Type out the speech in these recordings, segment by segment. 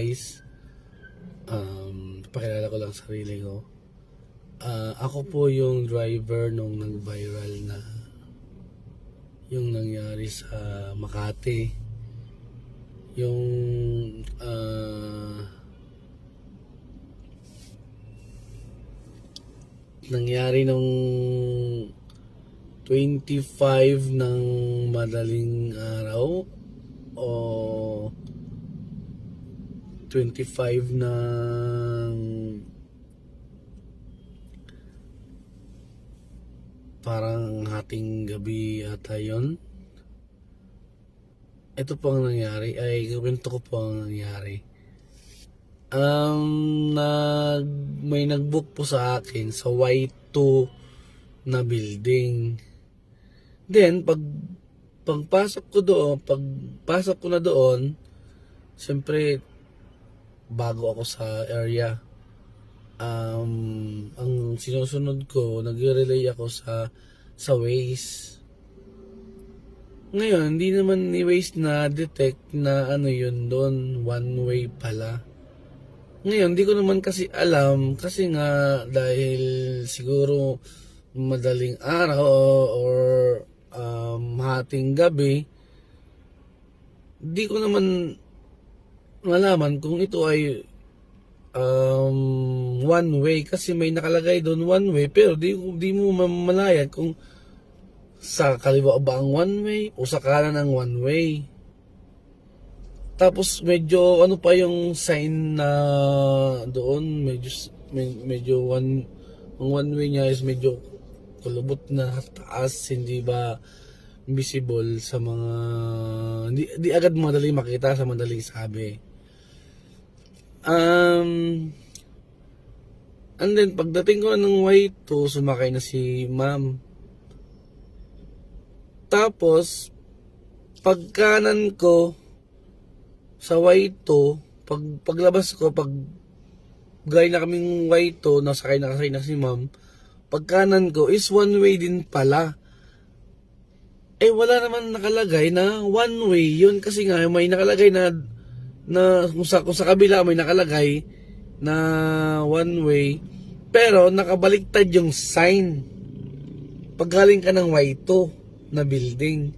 guys, pakilala ko lang sarili ko. Ako po yung driver nung nag-viral na yung nangyari sa Makati. Yung nangyari nung 25 ng madaling araw o 25 ng parang hating gabi ata yun. Ito po ang nangyari, ay kwento ko po ang nangyari. May nag-book po sa akin sa Y2 na building. Then pagpasok ko na doon, siyempre bago ako sa area. Ang sinusunod ko, nag-relay ako sa Waze. Ngayon, hindi naman ni Waze na detect na ano yun doon, one way pala. Ngayon, di ko naman kasi alam kasi nga dahil siguro madaling araw or hating gabi, di ko naman malaman kung ito ay one way kasi may nakalagay doon one way pero di mo mamalayad kung sa kaliwa ba ang one way o sa kanan ang one way. Tapos medyo ano pa yung sign na doon, medyo one way niya is medyo kulubot na taas, hindi ba visible sa mga di agad madali makita sa madaling sabi. And then pagdating ko ng Y2, sumakay na si ma'am. Tapos pagkanan ko sa Y2, paglabas ko, gaya na kaming Y2, nasakay na si ma'am, pagkanan ko is one way din pala. Wala naman nakalagay na one way yun kasi nga may nakalagay na kung sa kabila may nakalagay na one way pero nakabaliktad yung sign paggaling ka ng Y2 na building.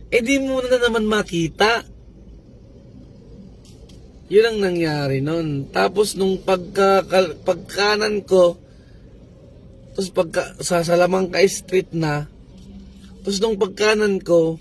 Di mo na naman makita. Yun ang nangyari nun. Tapos nung pagkanan ko, tapos sa Salamangka Street na, tapos nung pagkanan ko,